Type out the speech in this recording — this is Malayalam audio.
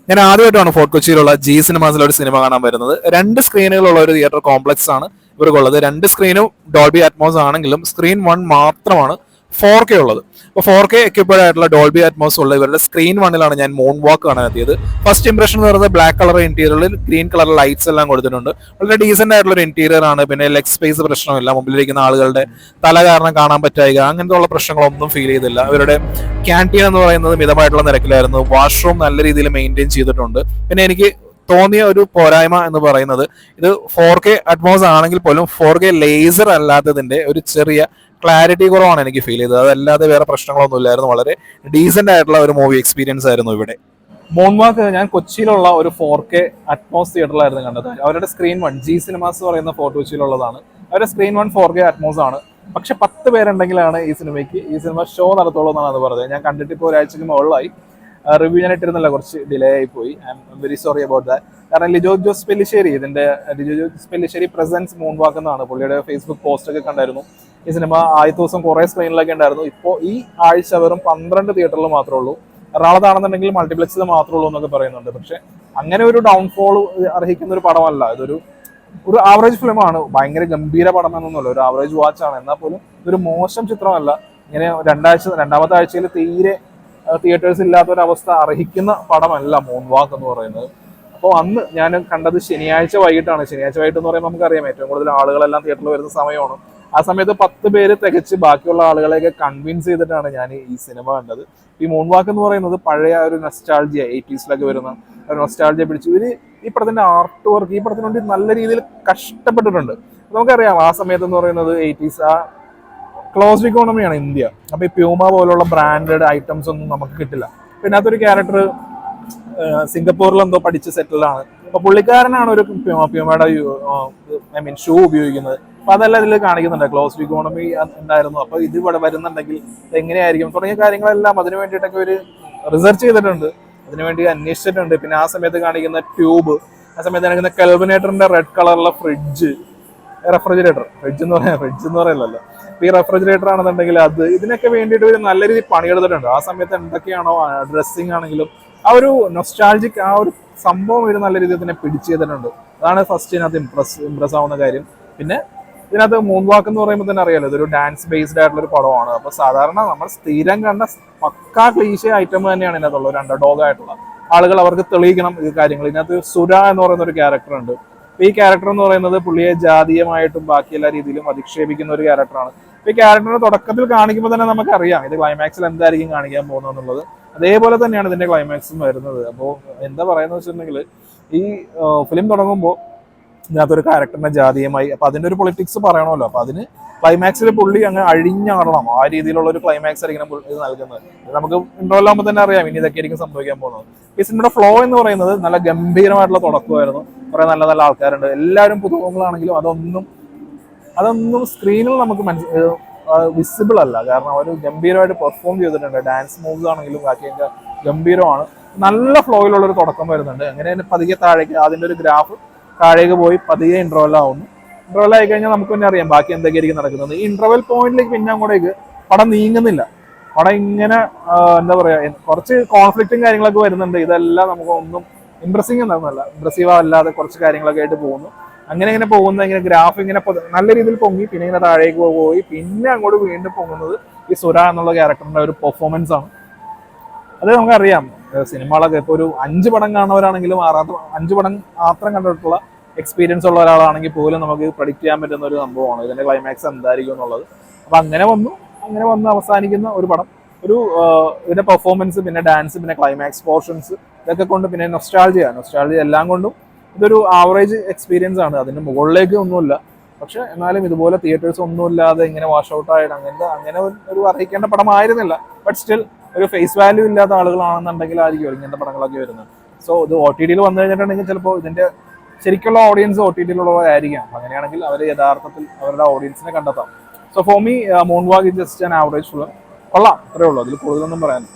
ഞാൻ ആദ്യമായിട്ടാണ് ഫോർട്ട് കൊച്ചിയിലുള്ള ജി സിനിമാസിൽ ഒരു സിനിമ കാണാൻ വരുന്നത്. 2 സ്ക്രീനുകളുള്ള ഒരു തിയേറ്റർ കോംപ്ലക്സ് ആണ് ഇവർക്കുള്ളത്. 2 സ്ക്രീനും ഡോൾബി അറ്റ്മോസ് ആണെങ്കിലും സ്ക്രീൻ 1 മാത്രമാണ് 4K ഉള്ളത്. അപ്പോൾ 4K എക്യുപ്പേർഡ് ആയിട്ടുള്ള ഡോൾബി അറ്റ്മോസ് ഉള്ള ഇവരുടെ സ്ക്രീൻ 1-ലാണ് ഞാൻ മൂൺ വാക്ക് കാണാൻ എത്തിയത്. ഫസ്റ്റ് ഇംപ്രഷൻ എന്ന് പറയുന്നത് ബ്ലാക്ക് കളർ ഇന്റീരിയറിൽ ഗ്രീൻ കളർ ലൈറ്റ്സ് എല്ലാം കൊടുത്തിട്ടുണ്ട്. വളരെ ഡീസെന്റ് ആയിട്ടുള്ള ഒരു ഇന്റീരിയർ ആണ്. പിന്നെ ലെഗ് സ്പേസ് പ്രശ്നമില്ല, മുമ്പിലിരിക്കുന്ന ആളുകളുടെ തല കാരണം കാണാൻ പറ്റായിക അങ്ങനത്തെ ഉള്ള പ്രശ്നങ്ങളൊന്നും ഫീൽ ചെയ്തില്ല. ഇവരുടെ ക്യാൻറ്റീൻ എന്ന് പറയുന്നത് മിതമായിട്ടുള്ള നിരക്കിലായിരുന്നു. വാഷ്റൂം നല്ല രീതിയിൽ മെയിൻറ്റെയിൻ ചെയ്തിട്ടുണ്ട്. പിന്നെ എനിക്ക് തോന്നിയ ഒരു പോരായ്മ എന്ന് പറയുന്നത് ഇത് 4K അറ്റ്മോസ് ആണെങ്കിൽ പോലും 4K ലേസർ അല്ലാത്തതിന്റെ ഒരു ചെറിയ ക്ലാരിറ്റി കുറവാണ് എനിക്ക് ഫീൽ ചെയ്തത്. അതല്ലാതെ വേറെ പ്രശ്നങ്ങളൊന്നും ഇല്ലായിരുന്നു. വളരെ ഡീസെന്റ് ആയിട്ടുള്ള ഒരു മൂവി എക്സ്പീരിയൻസ് ആയിരുന്നു ഇവിടെ. മൂൺ വാക്ക് ഞാൻ കൊച്ചിയിലുള്ള ഒരു 4K അറ്റ്മോസ് തിയേറ്ററിലായിരുന്നു കണ്ടത്. അവരുടെ സ്ക്രീൻ 1 ജി സിനിമാസ് പറയുന്ന ഫോർട്ട് കൊച്ചിയിലുള്ളതാണ്. അവരുടെ സ്ക്രീൻ 1 4K അറ്റ്മോസ് ആണ്. പക്ഷെ 10 പേരുണ്ടെങ്കിലാണ് ഈ സിനിമ ഷോ നടത്തുള്ളൂ എന്നാണ് അത് പറഞ്ഞത്. ഞാൻ കണ്ടിട്ട് ഇപ്പോൾ ഒരാഴ്ചക്ക് മുകളിലായി. റിവ്യൂ ഞാൻ ഇട്ടിരുന്നില്ല, കുറച്ച് ഡിലേ ആയി പോയി. I am very sorry about that. കാരണം Lijo Jose Pellissery presents Moonwalk എന്നാണ് പുള്ളിയുടെ ഫേസ്ബുക്ക് പോസ്റ്റ് ഒക്കെ കണ്ടായിരുന്നു. ഈ സിനിമ ആദ്യത്തെ ദിവസം കുറെ സ്ക്രീനിലൊക്കെ ഉണ്ടായിരുന്നു. ഇപ്പോൾ ഈ ആഴ്ച വെറും 12 തിയേറ്ററിൽ മാത്രമേ ഉള്ളൂ. എറണാകുളത്താണെന്നുണ്ടെങ്കിൽ മൾട്ടിപ്ലക്സിൽ മാത്രമേ ഉള്ളൂ എന്നൊക്കെ പറയുന്നുണ്ട്. പക്ഷെ അങ്ങനെ ഒരു ഡൗൺഫോൾ അർഹിക്കുന്ന ഒരു പടമല്ല. ഇതൊരു ആവറേജ് ഫിലിമാണ്. ഭയങ്കര ഗംഭീര പടം എന്നൊന്നുമല്ല, ഒരു ആവറേജ് വാച്ച് ആണ്. എന്നാൽ പോലും ഇതൊരു മോശം ചിത്രമല്ല. ഇങ്ങനെ രണ്ടാമത്തെ ആഴ്ചയിൽ തീരെ തിയേറ്റേഴ്സ് ഇല്ലാത്തൊരവസ്ഥ അർഹിക്കുന്ന പടമല്ല മൂൺ വാക്ക് എന്ന് പറയുന്നത്. അപ്പോൾ അന്ന് ഞാൻ കണ്ടത് ശനിയാഴ്ച വൈകിട്ടാണ്. ശനിയാഴ്ച വൈകിട്ട് എന്ന് പറയുമ്പോൾ നമുക്കറിയാം ഏറ്റവും കൂടുതൽ ആളുകളെല്ലാം തിയേറ്ററിൽ വരുന്ന സമയമാണ്. ആ സമയത്ത് 10 പേര് തികച്ച് ബാക്കിയുള്ള ആളുകളെയൊക്കെ കൺവിൻസ് ചെയ്തിട്ടാണ് ഞാൻ ഈ സിനിമ കണ്ടത്. ഈ മൂൺ വാക്ക് എന്ന് പറയുന്നത് പഴയ ഒരു നൊസ്റ്റാൾജിയ 80s വരുന്ന ഒരു നൊസ്റ്റാൾജിയ പിടിച്ചു. ഈ പടത്തിന്റെ ആർട്ട് വർക്ക് ഈ പടത്തിന് വേണ്ടി നല്ല രീതിയിൽ കഷ്ടപ്പെട്ടിട്ടുണ്ട്. നമുക്കറിയാം ആ സമയത്ത് എന്ന് പറയുന്നത് 80s ആ ക്ലോസ്ഡ് ഇക്കോണമിയാണ് ഇന്ത്യ. അപ്പൊ ഈ പ്യൂമ പോലുള്ള ബ്രാൻഡഡ് ഐറ്റംസ് ഒന്നും നമുക്ക് കിട്ടില്ല. പിന്നെ അതൊരു ക്യാരക്ടർ സിംഗപ്പൂരിൽ എന്തോ പഠിച്ച് സെറ്റിലാണ്. അപ്പൊ പുള്ളിക്കാരനാണ് ഒരു പ്യൂമയുടെ ഷൂ ഉപയോഗിക്കുന്നത്. അപ്പൊ അതെല്ലാം ഇതിൽ കാണിക്കുന്നുണ്ട്. ക്ലോസ്ഡ് ഇക്കോണമി ഉണ്ടായിരുന്നു. അപ്പൊ ഇത് ഇവിടെ വരുന്നുണ്ടെങ്കിൽ എങ്ങനെയായിരിക്കും തുടങ്ങിയ കാര്യങ്ങളെല്ലാം അതിനു വേണ്ടിയിട്ടൊക്കെ ഒരു റിസർച്ച് ചെയ്തിട്ടുണ്ട്, അതിനുവേണ്ടി അന്വേഷിച്ചിട്ടുണ്ട്. പിന്നെ ആ സമയത്ത് കാണിക്കുന്ന ട്യൂബ്, ആ സമയത്ത് കാണിക്കുന്ന കെൽവിനേറ്ററിന്റെ റെഡ് കളറുള്ള ഫ്രിഡ്ജ് എന്ന് പറയല്ലോ. ഈ റെഫ്രിജറേറ്റർ ആണെന്നുണ്ടെങ്കിൽ ഇതിനൊക്കെ വേണ്ടിയിട്ട് ഒരു നല്ല രീതിയിൽ പണിയെടുത്തിട്ടുണ്ട്. ആ സമയത്ത് എന്തൊക്കെയാണോ ഡ്രസ്സിങ് ആണെങ്കിലും ആ ഒരു നൊസ്റ്റാൾജിക് ആ ഒരു സംഭവം ഒരു നല്ല രീതിയിൽ തന്നെ പിടിച്ചു ചെയ്തിട്ടുണ്ട്. അതാണ് ഫസ്റ്റ് ഇതിനകത്ത് ഇംപ്രസ് ആവുന്ന കാര്യം. പിന്നെ ഇതിനകത്ത് മൂൺ വാക്ക് എന്ന് പറയുമ്പോൾ തന്നെ അറിയാലോ, ഇതൊരു ഡാൻസ് ബേസ്ഡ് ആയിട്ടുള്ള ഒരു പടമാണ്. അപ്പൊ സാധാരണ നമ്മൾ സ്ഥിരം കണ്ട പക്കാ ക്ലീശ ഐറ്റം തന്നെയാണ് ഇതിനകത്തുള്ള ഒരു അണ്ടർഡോഗ് ആയിട്ടുള്ള ആളുകൾ. അവർക്ക് തെളിയിക്കണം ഈ കാര്യങ്ങൾ. ഇതിനകത്ത് സുര എന്ന് പറയുന്ന ഒരു ക്യാരക്ടർ ഉണ്ട്. ഈ ക്യാരക്ടർ എന്ന് പറയുന്നത് പുള്ളിയെ ജാതീയമായിട്ടും ബാക്കി എല്ലാ രീതിയിലും അധിക്ഷേപിക്കുന്ന ഒരു ക്യാരക്ടറാണ്. ഈ ക്യാരക്ടറിനെ തുടക്കത്തിൽ കാണിക്കുമ്പോൾ തന്നെ നമുക്കറിയാം ഇത് ക്ലൈമാക്സിൽ എന്തായിരിക്കും കാണിക്കാൻ പോകുന്നത് എന്നുള്ളത്. അതേപോലെ തന്നെയാണ് ഇതിന്റെ ക്ലൈമാക്സും വരുന്നത്. അപ്പോൾ എന്താ പറയുന്നത് വെച്ചിട്ടുണ്ടെങ്കിൽ ഈ ഫിലിം തുടങ്ങുമ്പോൾ ഇതിനകത്തൊരു ക്യാരക്ടറിനെ ജാതീയമായി, അപ്പൊ അതിന്റെ ഒരു പൊളിറ്റിക്സ് പറയണമല്ലോ. അപ്പൊ അതിന് ക്ലൈമാക്സിൽ പുള്ളി അങ്ങ് അഴിഞ്ഞാടണം. ആ രീതിയിലുള്ള ഒരു ക്ലൈമാക്സ് ആയിരിക്കണം ഇത് നൽകുന്നത്. നമുക്ക് ഇൻട്രോയിൽ ആകുമ്പോൾ തന്നെ അറിയാം ഇനി ഇതൊക്കെ ആയിരിക്കും സംഭവിക്കാൻ പോകുന്നത്. ഈ സിനിമയുടെ ഫ്ലോ എന്ന് പറയുന്നത് നല്ല ഗംഭീരമായിട്ടുള്ള തുടക്കമായിരുന്നു. കുറെ നല്ല നല്ല ആൾക്കാരുണ്ട്, എല്ലാവരും പുതുമുഖങ്ങളാണെങ്കിലും അതൊന്നും സ്ക്രീനിൽ നമുക്ക് വിസിബിൾ അല്ല. കാരണം അവർ ഗംഭീരമായിട്ട് പെർഫോം ചെയ്തിട്ടുണ്ട്. ഡാൻസ് മൂവ്സ് ആണെങ്കിലും ബാക്കിയൊക്കെ ഗംഭീരമാണ്. നല്ല ഫ്ലോയിലുള്ള ഒരു തുടക്കം വരുന്നുണ്ട്. അങ്ങനെ പതിയെ താഴേക്ക് അതിന്റെ ഒരു ഗ്രാഫ് താഴേക്ക് പോയി പതിയെ ഇന്റർവെൽ ആവുന്നു. ഇന്റർവെൽ ആയി കഴിഞ്ഞാൽ നമുക്ക് തന്നെ അറിയാം ബാക്കി എന്തൊക്കെയായിരിക്കും നടക്കുന്നത്. ഈ ഇന്റർവെൽ പോയിന്റിലേക്ക് പിന്നെ അങ്ങോട്ടേക്ക് പടം നീങ്ങുന്നില്ല. പടം ഇങ്ങനെ എന്താ പറയാ, കുറച്ച് കോൺഫ്ലിക്റ്റും കാര്യങ്ങളൊക്കെ വരുന്നുണ്ട്. ഇതെല്ലാം നമുക്ക് ഒന്നും ഇംപ്രസീവ് അല്ലാതെ കുറച്ച് കാര്യങ്ങളൊക്കെ ആയിട്ട് പോകുന്നു. അങ്ങനെ പോകുന്ന ഇങ്ങനെ ഗ്രാഫ് ഇങ്ങനെ നല്ല രീതിയിൽ പൊങ്ങി പിന്നെ ഇങ്ങനെ താഴേക്ക് പോയി പിന്നെ അങ്ങോട്ട് വീണ്ടും പൊങ്ങുന്നത് ഈ സുര എന്നുള്ള ക്യാരക്ടറിന്റെ ഒരു പെർഫോമൻസ് ആണ്. അത് നമുക്കറിയാം സിനിമകളൊക്കെ ഇപ്പോൾ ഒരു 5 പടം കാണുന്നവരാണെങ്കിലും 5 പടം മാത്രം കണ്ടിട്ടുള്ള എക്സ്പീരിയൻസ് ഉള്ള ഒരാളാണെങ്കിൽ പോലും നമുക്ക് പ്രഡിക്റ്റ് ചെയ്യാൻ പറ്റുന്ന ഒരു സംഭവമാണ് ഇതിന്റെ ക്ലൈമാക്സ് എന്തായിരിക്കും എന്നുള്ളത്. അപ്പൊ അങ്ങനെ വന്ന് അവസാനിക്കുന്ന ഒരു പടം, ഇതിന്റെ പെർഫോമൻസ്, പിന്നെ ഡാൻസ്, പിന്നെ ക്ലൈമാക്സ് പോർഷൻസ്, ഇതൊക്കെ കൊണ്ട് പിന്നെ നൊസ്റ്റാൾജിയ എല്ലാം കൊണ്ടും ഇതൊരു ആവറേജ് എക്സ്പീരിയൻസ് ആണ്. അതിന്റെ മുകളിലേക്ക് ഒന്നുമില്ല. പക്ഷെ എന്നാലും ഇതുപോലെ തിയേറ്റേഴ്സ് ഒന്നുമില്ലാതെ ഇങ്ങനെ വാഷ് ഔട്ട് ആയിട്ട് അങ്ങനെ ഒരു അർഹിക്കേണ്ട പടമായിരുന്നില്ല. ബട്ട് സ്റ്റിൽ ഒരു ഫേസ് വാല്യൂ ഇല്ലാത്ത ആളുകളാണെന്നുണ്ടെങ്കിൽ ആയിരിക്കും ഇങ്ങനത്തെ പടങ്ങളൊക്കെ വരുന്നത്. സോ ഇത് OTT വന്നു കഴിഞ്ഞിട്ടുണ്ടെങ്കിൽ ചിലപ്പോൾ ഇതിന്റെ ശരിക്കുള്ള ഓഡിയൻസ് OTT-ലുള്ളവരായിരിക്കാം. അങ്ങനെയാണെങ്കിൽ അവർ യഥാർത്ഥത്തിൽ അവരുടെ ഓഡിയൻസിനെ കണ്ടെത്താം. So for me moon walk is just an average film. കൊള്ളാം, അത്രേ ഉള്ളൂ. അതിൽ കൂടുതലൊന്നും പറയാനില്ല.